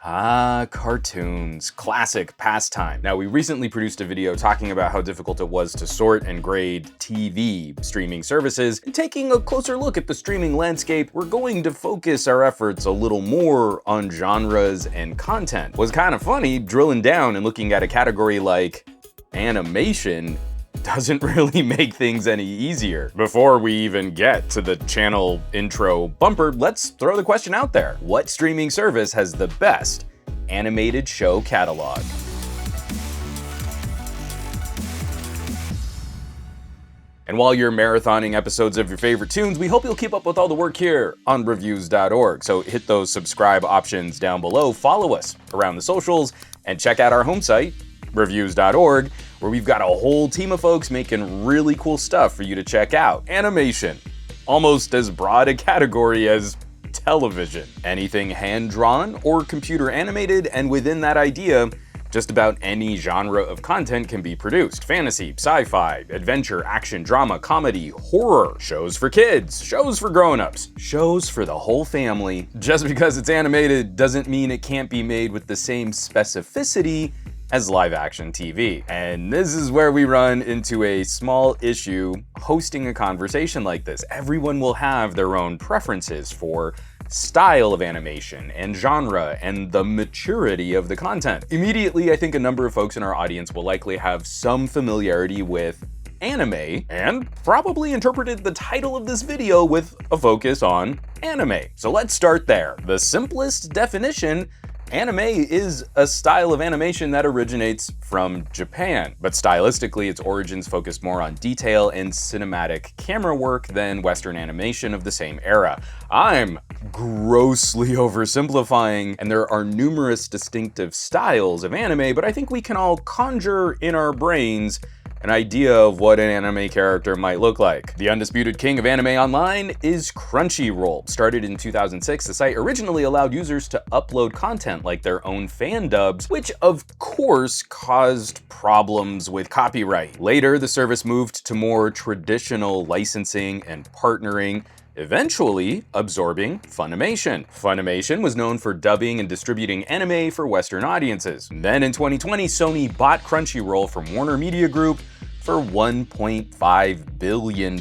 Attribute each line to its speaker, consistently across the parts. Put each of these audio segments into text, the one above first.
Speaker 1: Ah, cartoons. Classic pastime. Now, we recently produced a video talking about how difficult it was to sort and grade TV streaming services. And taking a closer look at the streaming landscape, we're going to focus our efforts a little more on genres and content. Was kind of funny drilling down and looking at a category like animation doesn't really make things any easier. Before we even get to the channel intro bumper, let's throw the question out there. What streaming service has the best animated show catalog? And while you're marathoning episodes of your favorite tunes, we hope you'll keep up with all the work here on Reviews.org. So hit those subscribe options down below, follow us around the socials, and check out our home site, Reviews.org, where we've got a whole team of folks making really cool stuff for you to check out. Animation, almost as broad a category as television. Anything hand-drawn or computer animated, and within that idea, just about any genre of content can be produced. Fantasy, sci-fi, adventure, action, drama, comedy, horror, shows for kids, shows for grown-ups, shows for the whole family. Just because it's animated doesn't mean it can't be made with the same specificity as live-action TV. And this is where we run into a small issue hosting a conversation like this. Everyone will have their own preferences for style of animation and genre and the maturity of the content. Immediately, I think a number of folks in our audience will likely have some familiarity with anime and probably interpreted the title of this video with a focus on anime. So let's start there. The simplest definition: anime is a style of animation that originates from Japan, but stylistically its origins focus more on detail and cinematic camera work than Western animation of the same era. I'm grossly oversimplifying, and there are numerous distinctive styles of anime, but I think we can all conjure in our brains an idea of what an anime character might look like. The undisputed king of anime online is Crunchyroll. Started in 2006, the site originally allowed users to upload content like their own fan dubs, which of course caused problems with copyright. Later, the service moved to more traditional licensing and partnering, eventually absorbing Funimation. Funimation was known for dubbing and distributing anime for Western audiences. Then in 2020, Sony bought Crunchyroll from Warner Media Group for $1.5 billion.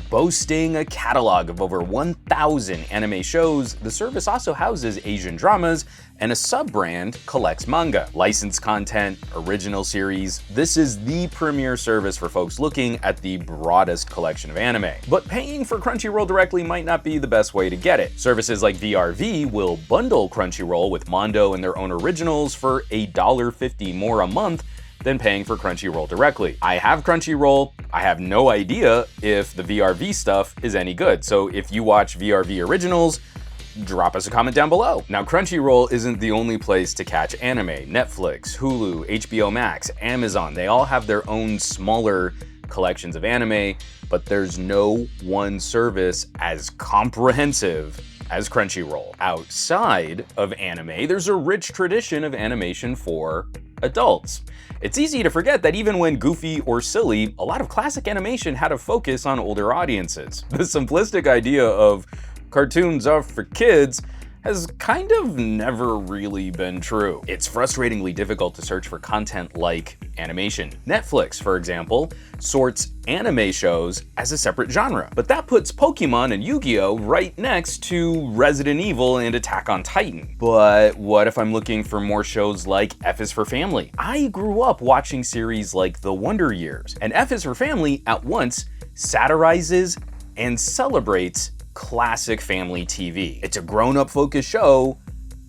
Speaker 1: Boasting a catalog of over 1,000 anime shows, the service also houses Asian dramas, and a sub-brand collects manga, licensed content, original series. This is the premier service for folks looking at the broadest collection of anime. But paying for Crunchyroll directly might not be the best way to get it. Services like VRV will bundle Crunchyroll with Mondo and their own originals for $1.50 more a month than paying for Crunchyroll directly. I have Crunchyroll. I have no idea if the VRV stuff is any good. So if you watch VRV originals, drop us a comment down below. Now, Crunchyroll isn't the only place to catch anime. Netflix, Hulu, HBO Max, Amazon, they all have their own smaller collections of anime, but there's no one service as comprehensive as Crunchyroll. Outside of anime, there's a rich tradition of animation for adults. It's easy to forget that even when goofy or silly, a lot of classic animation had a focus on older audiences. The simplistic idea of cartoons are for kids has kind of never really been true. It's frustratingly difficult to search for content like animation. Netflix, for example, sorts anime shows as a separate genre, but that puts Pokemon and Yu-Gi-Oh! Right next to Resident Evil and Attack on Titan. But what if I'm looking for more shows like F is for Family? I grew up watching series like The Wonder Years, and F is for Family at once satirizes and celebrates classic family TV. It's a grown-up focused show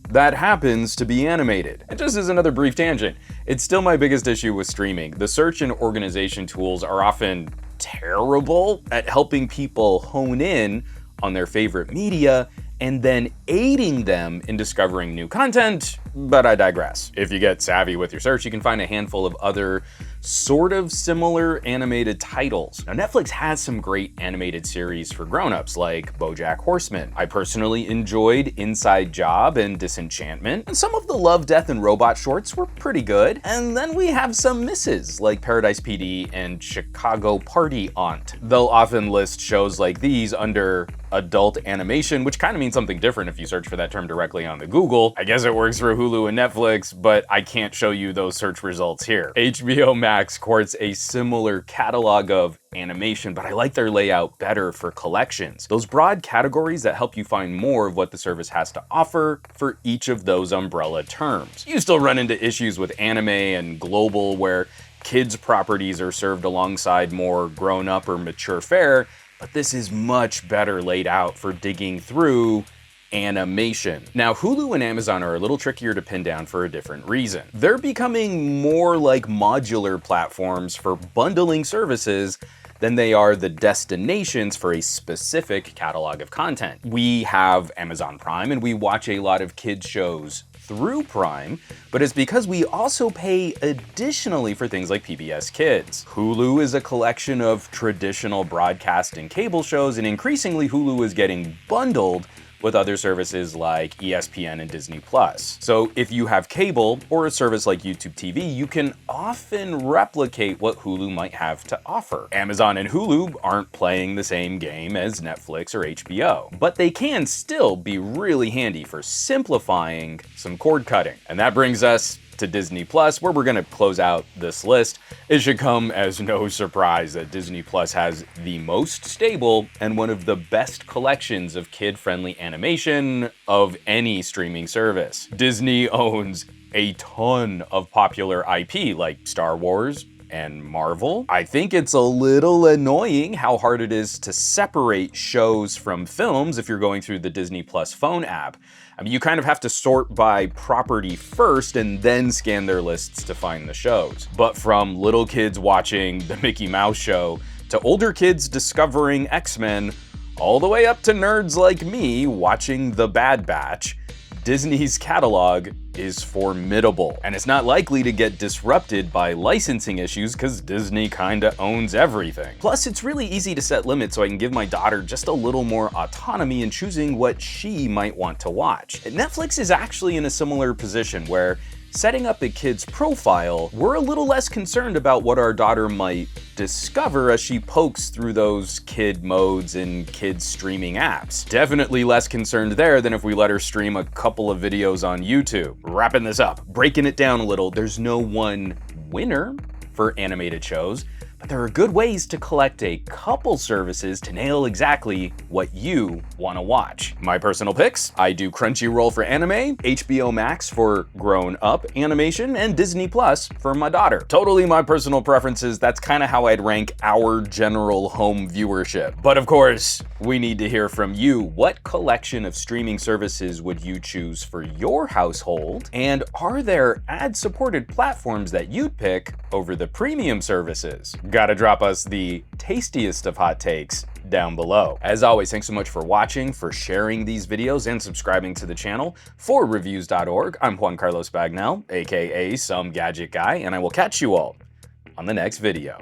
Speaker 1: that happens to be animated. And just as another brief tangent, it's still my biggest issue with streaming. The search and organization tools are often terrible at helping people hone in on their favorite media and then aiding them in discovering new content but I digress. If you get savvy with your search, you can find a handful of other sort of similar animated titles. Now, Netflix has some great animated series for grown-ups like BoJack Horseman. I personally enjoyed Inside Job and Disenchantment, and some of the Love, Death, and Robot shorts were pretty good. And then we have some misses like Paradise PD and Chicago Party Aunt. They'll often list shows like these under adult animation, which kind of means something different if you search for that term directly on the Google. I guess it works for Hulu and Netflix, but I can't show you those search results here. HBO Max courts a similar catalog of animation, but I like their layout better for collections. Those broad categories that help you find more of what the service has to offer for each of those umbrella terms. You still run into issues with anime and global where kids' properties are served alongside more grown-up or mature fare, but this is much better laid out for digging through animation. Now, Hulu and Amazon are a little trickier to pin down for a different reason. They're becoming more like modular platforms for bundling services than they are the destinations for a specific catalog of content. We have Amazon Prime and we watch a lot of kids shows through Prime, but it's because we also pay additionally for things like PBS Kids. Hulu is a collection of traditional broadcast and cable shows, and increasingly Hulu is getting bundled with other services like ESPN and Disney+. So if you have cable or a service like YouTube TV, you can often replicate what Hulu might have to offer. Amazon and Hulu aren't playing the same game as Netflix or HBO, but they can still be really handy for simplifying some cord cutting. And that brings us to Disney+, where we're gonna close out this list. It should come as no surprise that Disney+ has the most stable and one of the best collections of kid-friendly animation of any streaming service. Disney owns a ton of popular IP like Star Wars and Marvel. I think it's a little annoying how hard it is to separate shows from films if you're going through the Disney Plus phone app. I mean, you kind of have to sort by property first and then scan their lists to find the shows. But from little kids watching the Mickey Mouse show to older kids discovering X-Men, all the way up to nerds like me watching The Bad Batch, Disney's catalog is formidable, and it's not likely to get disrupted by licensing issues because Disney kinda owns everything. Plus, it's really easy to set limits so I can give my daughter just a little more autonomy in choosing what she might want to watch. Netflix is actually in a similar position where setting up a kid's profile, we're a little less concerned about what our daughter might discover as she pokes through those kid modes and kids streaming apps. Definitely less concerned there than if we let her stream a couple of videos on YouTube. Wrapping this up, breaking it down a little, there's no one winner for animated shows, but there are good ways to collect a couple services to nail exactly what you want to watch. My personal picks, I do Crunchyroll for anime, HBO Max for grown-up animation, and Disney Plus for my daughter. Totally my personal preferences, that's kind of how I'd rank our general home viewership. But of course, we need to hear from you. What collection of streaming services would you choose for your household? And are there ad-supported platforms that you'd pick over the premium services? Gotta drop us the tastiest of hot takes down below. As always, thanks so much for watching, for sharing these videos, and subscribing to the channel. For Reviews.org, I'm Juan Carlos Bagnell, aka Some Gadget Guy, and I will catch you all on the next video.